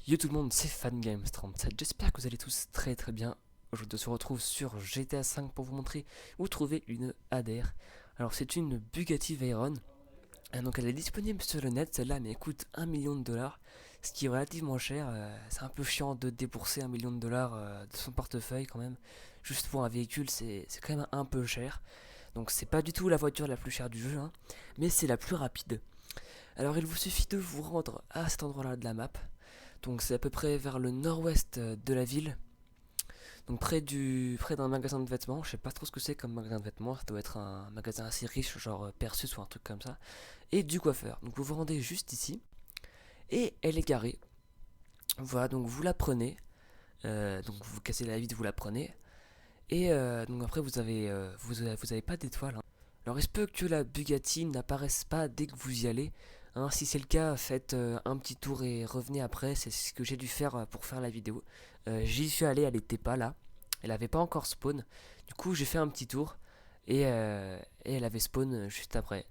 Yo tout le monde, c'est FanGames37, j'espère que vous allez tous très très bien. Aujourd'hui on se retrouve sur GTA 5 pour vous montrer où trouver une ADR. Alors c'est une Bugatti Veyron, donc elle est disponible sur le net celle-là, mais elle coûte 1 million de dollars, ce qui est relativement cher. C'est un peu chiant de débourser 1 million de dollars de son portefeuille quand même. Juste pour un véhicule c'est quand même un peu cher. Donc c'est pas du tout la voiture la plus chère du jeu, hein, mais c'est la plus rapide. Alors il vous suffit de vous rendre à cet endroit-là de la map. Donc c'est à peu près vers le nord-ouest de la ville. Donc près d'un magasin de vêtements. Je sais pas trop ce que c'est comme magasin de vêtements. Ça doit être un magasin assez riche, genre Persus ou un truc comme ça. Et du coiffeur. Donc vous vous rendez juste ici. Et elle est garée. Voilà, donc vous la prenez. Donc vous cassez la vitre, vous la prenez. Et donc après vous avez pas d'étoile, hein. Alors il se peut que la Bugatti n'apparaisse pas dès que vous y allez, hein. Si c'est le cas, faites un petit tour et revenez après. C'est ce que j'ai dû faire pour faire la vidéo. J'y suis allé, elle était pas là. Elle avait pas encore spawn. Du coup j'ai fait un petit tour et elle avait spawn juste après.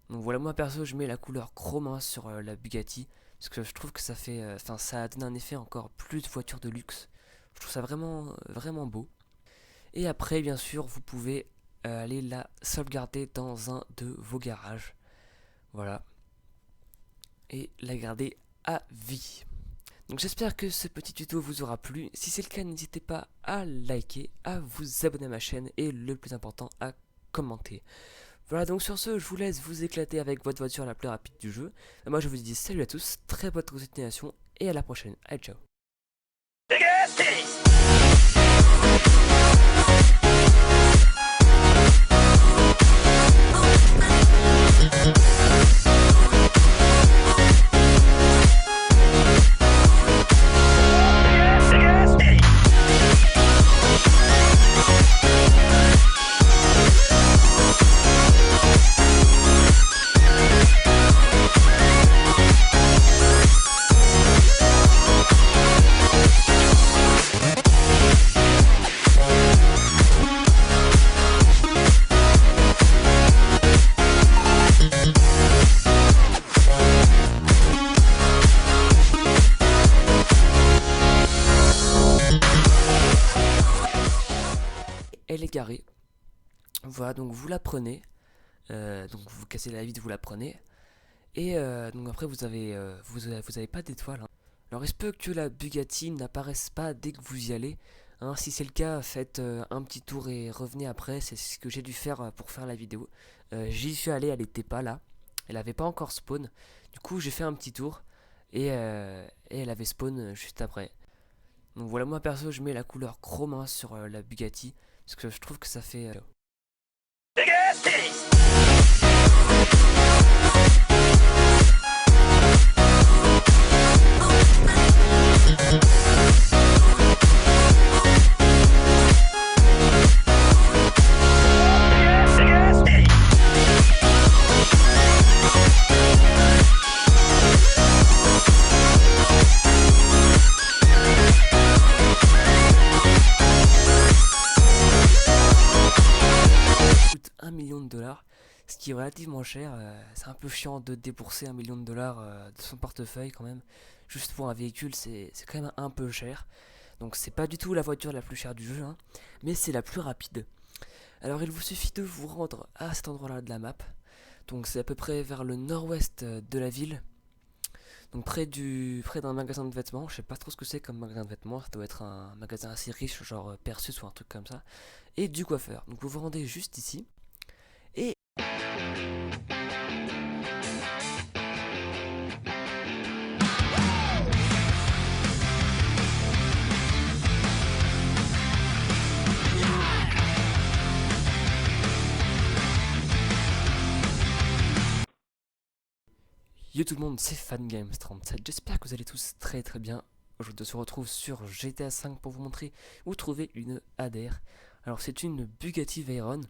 Donc voilà, moi perso je mets la couleur chrome, hein, sur la Bugatti. Parce que je trouve que ça fait, enfin ça donne un effet encore plus de voiture de luxe. Je trouve ça vraiment, vraiment beau. Et après, bien sûr, vous pouvez aller la sauvegarder dans un de vos garages. Voilà. Et la garder à vie. Donc j'espère que ce petit tuto vous aura plu. Si c'est le cas, n'hésitez pas à liker, à vous abonner à ma chaîne et le plus important, à commenter. Voilà, donc sur ce, je vous laisse vous éclater avec votre voiture la plus rapide du jeu. Et moi je vous dis salut à tous, très bonne continuation et à la prochaine. Allez, ciao. Elle est garée. Voilà, donc vous la prenez. Donc vous cassez la vitre, vous la prenez. Et donc après vous avez pas d'étoile, hein. Alors il se peut que la Bugatti n'apparaisse pas dès que vous y allez, hein. Si c'est le cas, faites un petit tour et revenez après. C'est ce que j'ai dû faire pour faire la vidéo. J'y suis allé, elle était pas là. Elle avait pas encore spawn. Du coup j'ai fait un petit tour et elle avait spawn juste après. Donc voilà, moi perso je mets la couleur chrome, hein, sur la Bugatti. Parce que je trouve que ça fait... coûte 1 million de dollars, ce qui est relativement cher. C'est un peu chiant de débourser 1 million de dollars de son portefeuille quand même. Juste pour un véhicule, c'est quand même un peu cher. Donc c'est pas du tout la voiture la plus chère du jeu, hein, mais c'est la plus rapide. Alors il vous suffit de vous rendre à cet endroit-là de la map. Donc c'est à peu près vers le nord-ouest de la ville. Donc près d'un magasin de vêtements. Je sais pas trop ce que c'est comme magasin de vêtements. Ça doit être un magasin assez riche, genre Persus ou un truc comme ça. Et du coiffeur. Donc vous vous rendez juste ici. Et yo tout le monde, c'est FanGames37, j'espère que vous allez tous très très bien. Aujourd'hui on se retrouve sur GTA 5 pour vous montrer où trouver une ADR. Alors c'est une Bugatti Veyron,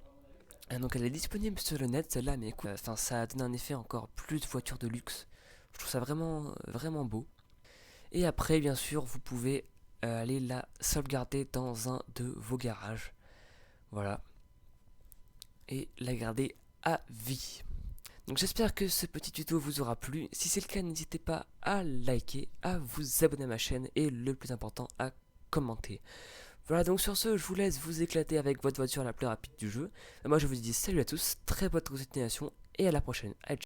donc elle est disponible sur le net celle-là, mais écoute, enfin ça donne un effet encore plus de voiture de luxe. Je trouve ça vraiment, vraiment beau. Et après bien sûr vous pouvez aller la sauvegarder dans un de vos garages. Voilà. Et la garder à vie. Donc j'espère que ce petit tuto vous aura plu. Si c'est le cas, n'hésitez pas à liker, à vous abonner à ma chaîne et le plus important, à commenter. Voilà, donc sur ce, je vous laisse vous éclater avec votre voiture la plus rapide du jeu. Moi je vous dis salut à tous, très bonne continuation et à la prochaine. Allez, ciao.